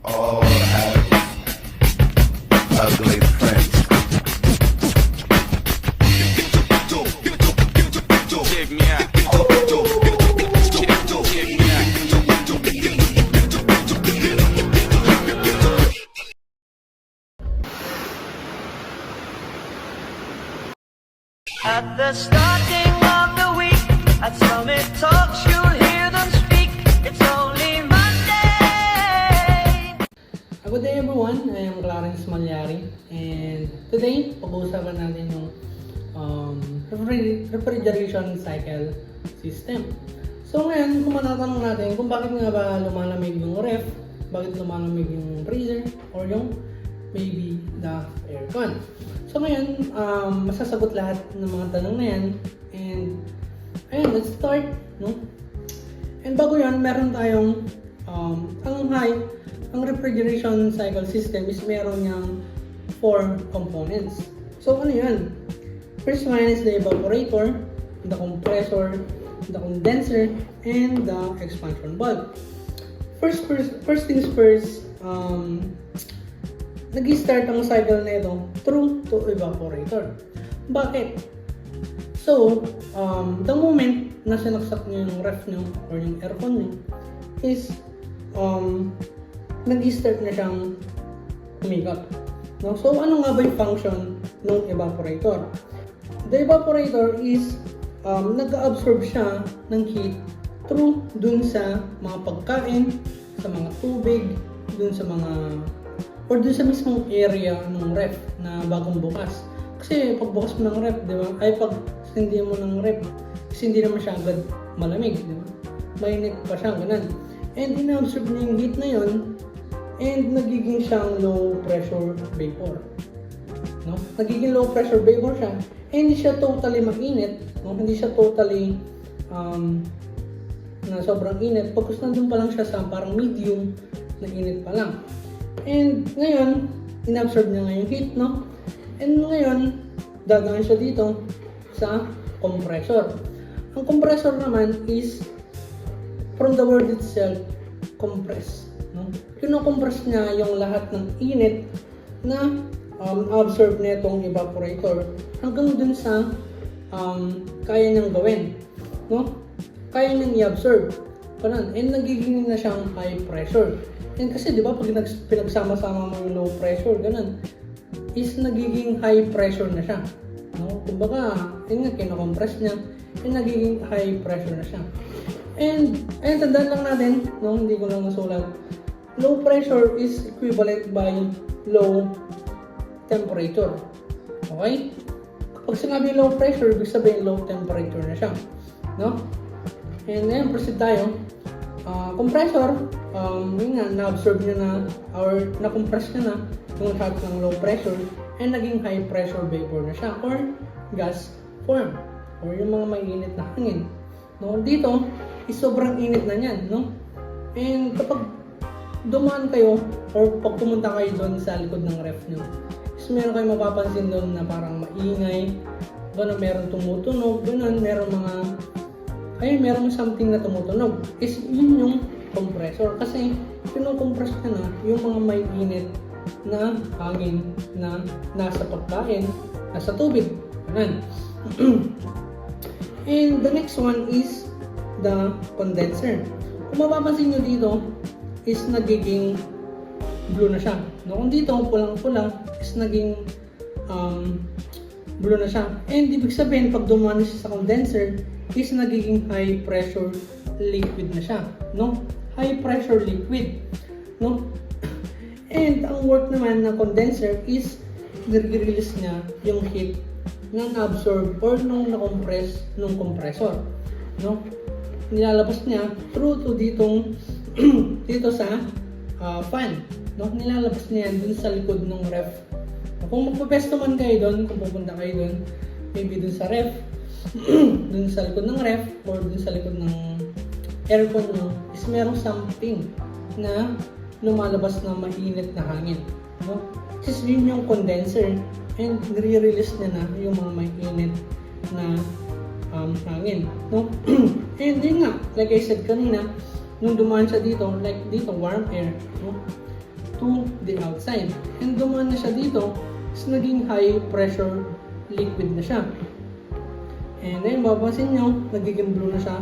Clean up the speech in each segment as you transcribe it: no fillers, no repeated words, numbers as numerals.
all have ugly friends. Check me out. Check me out. At the starting of the week, at Summit Talks, you'll hear them speak. It's only Monday. Good day everyone, I am Clarence Malyari, and today pag-uusapan natin yung refrigeration cycle system. So ngayon, kung matatanong natin kung bakit nga ba lumalamig yung ref, bakit lumalamig yung freezer, or yung maybe the aircon. So ngayon, masasagot lahat ng mga tanong na yan, and ayun, let's start, no? And bago yan, meron tayong ang refrigeration cycle system is meron niyang 4 components. So ano yan? First one is the evaporator, the compressor, the condenser, and the expansion valve. First things first, nag-start ang cycle na ito through to evaporator. Bakit? So, the moment na sinaksak nyo yung ref nyo or yung aircon nyo is nag-start na siyang umikot. No? So, ano nga ba yung function ng evaporator? The evaporator is nag-absorb siya ng heat through dun sa mga pagkain, sa mga tubig, dun sa mga or dun sa mismong area ng ref na bagong bukas. Kasi pag bukas mo ng ref, di ba? Ay pag hindi mo ng ref, kasi hindi naman siya agad malamig, di ba? Mainit pa siya, ganun. And in-absorb niya yung heat na yun, and nagiging siyang low pressure vapor. No? Nagiging low pressure vapor siya, and hindi siya totally mainit, no? Hindi siya totally na sobrang init. Pagkus nandun pa lang siya sa parang medium na init pa lang. And ngayon, inabsorb niya ngayon heat, no? And ngayon, dadaan siya dito sa compressor. Ang compressor naman is, from the word itself, compress, no? Kino-compress niya yung lahat ng init na absorb na itong evaporator hanggang dun sa kaya niyang gawin, no? Kaya niyang i-absorb. And nagiging na siyang high pressure. And kasi di ba pag pinagsama-sama mo yung low pressure, ganun, is nagiging high pressure na siya. No? Kumbaga, yun nga, kino-compress niya, and nagiging high pressure na siya. And ayun, tandaan lang natin, no? Hindi ko lang nasulat. Low pressure is equivalent by low temperature. Okay? Kapag sinabi low pressure, ibig sabihin low temperature na siya. No? And ngayon, proceed tayo. Compressor, yun nga, na-absorb niya na or na-compress niya na yung lahat ng low pressure and naging high pressure vapor na siya or gas form or yung mga mainit na hangin. No? Dito, is sobrang init na niyan, no? And kapag dumaan kayo or pag pumunta kayo doon sa likod ng ref nyo, is meron kayo mapapansin doon na parang maingay, gano'n, meron tumutunog, gano'n, meron mga meron something na tumutunog. Is yun yung compressor. Kasi pinocompress ka na yung mga may init na hangin na nasa pagkain, nasa tubig. Ganun. And the next one is the condenser. Kung mapapansin nyo dito, is nagiging blue na siya. No? Kung dito, pulang-pulang, is naging blue na siya. And ibig sabihin, pag dumaan siya sa condenser, is nagiging high pressure liquid na siya, no? High pressure liquid, no? And ang work naman ng condenser is nire-release niya yung heat na na-absorb or nung na-compress nung compressor, no? Nilalabas niya through to ditong dito sa fan, no? Nilalabas niya dun sa likod ng ref. Kung magpapesto man kayo doon, kung pupunta kayo doon, maybe dun sa ref, dun sa likod ng ref or dun sa likod ng aircon nyo, is merong something na lumalabas na mainit na hangin, no? Kasi yun yung condenser and nire-release niya na yung mga mainit na hangin, no? And yun nga, like I said kanina, nung dumaan siya dito, like dito, warm air, no? to the outside. And dumaan na siya dito, is naging high pressure liquid na siya. And ayun, mapapansin nyo, nagiging blue na siya.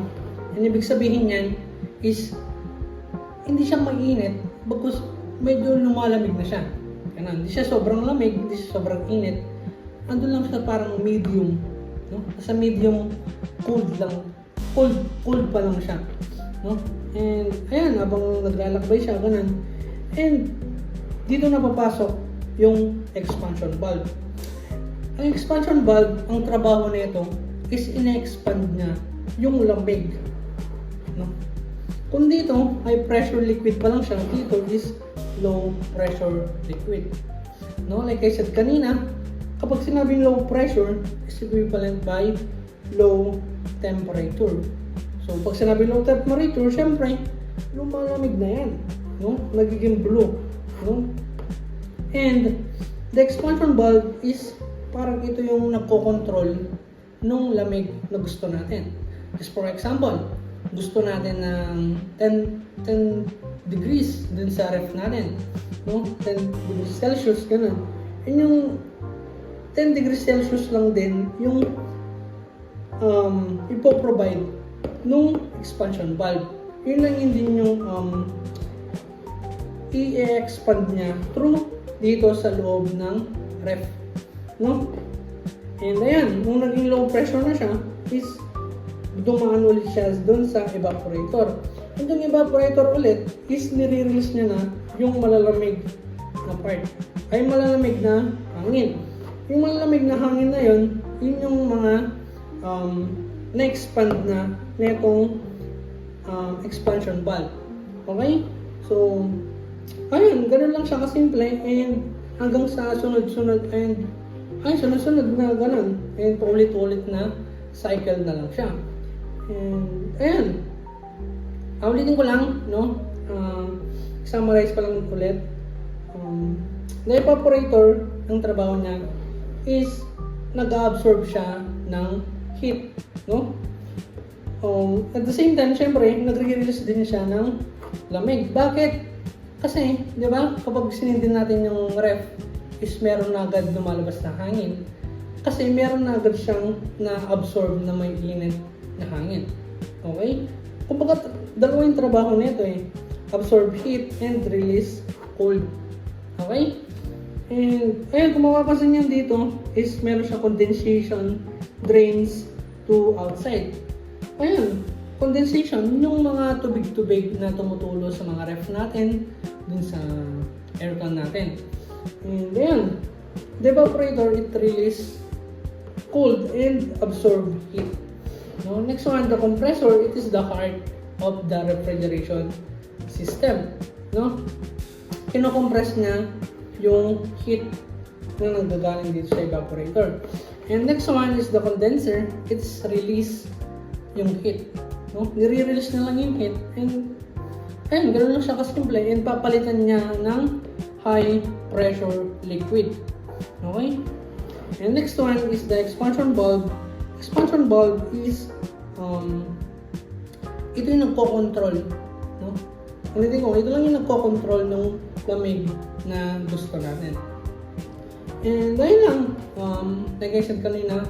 And ibig sabihin yan is hindi siya mainit because medyo lumalamig na siya. Ganun. Hindi siya sobrang lamig, hindi siya sobrang init. Andun lang siya parang medium. No? Sa medium cold lang. Cold pa lang siya. No? And ayan, habang naglalakbay siya, ganun. And dito na papasok yung expansion valve. Ang expansion valve, ang trabaho nito is ina-expand niya yung lamig. No? Kung dito, high pressure liquid pa lang siya, dito is low pressure liquid. No? Like I said kanina, kapag sinabing low pressure, is equivalent by low temperature. So, pag sinabing low temperature, syempre, lumalamig na yan. No? Nagiging blue. No? And the expansion valve is parang ito yung nagko-control nung lamig na gusto natin. Just for example, gusto natin ng 10 degrees dun sa ref natin. No? 10 degrees Celsius, gano'n. Yun yung 10 degrees Celsius lang din yung ipoprovide nung expansion valve. Yun lang yun din yung i-expand niya through dito sa loob ng ref. No? And ayan, nung naging low pressure na siya, is dumaan ulit siya dun sa evaporator. And yung evaporator ulit is nire-release niya na yung malalamig na part. Ay malalamig na hangin. Yung malalamig na hangin na yun yung mga na-expand na netong expansion valve. Okay? So, ayun, ganun lang siya kasimple and hanggang sa sunod-sunod and ay sunod-sunod na ganun and paulit-ulit na cycle na lang siya. And ayan, ulitin ko lang, no? Summarize pa lang ulit. The evaporator, ang trabaho niya is nag-absorb siya ng heat, no? At the same time, syempre, nagre-release din siya ng lamig. Bakit? Kasi, di ba, kapag sinindin natin yung ref, is meron na agad lumalabas na hangin. Kasi meron na agad siyang na-absorb na may init na hangin. Okay? Kumbaga, dalawa yung trabaho nito eh. Absorb heat and release cold. Okay? And, ayun, kung mapapansin nyo dito, is meron siyang condensation drains to outside. Ayun, condensation, yung mga tubig-tubig na tumutulo sa mga ref natin, dun sa aircon natin. And ayun, the evaporator, it release cold and absorb heat. No? Next one, the compressor, it is the heart of the refrigeration system. No? Kino-compress niya yung heat na nanggagaling dito sa evaporator. And next one is the condenser, it's release yung heat. No? Nire-release na lang yung heat and ayun, ganoon lang siya kasimple and papalitan niya ng high pressure liquid. Okay? And next one is the expansion valve. Expansion valve is ito yung nagko-control, no? Ulitin ko, ito lang yung nagko-control ng lamig na gusto natin. And ayun lang, like I said kanina,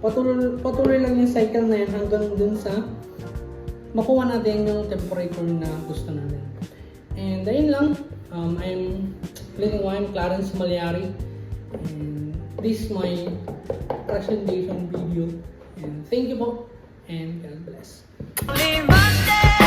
patuloy lang yung cycle na yan hanggang dun sa makuha natin yung temperature na gusto natin. And ayun lang, I'm Clarence Malyari, and this is my presentation video. And thank you po, and God bless. Only one day.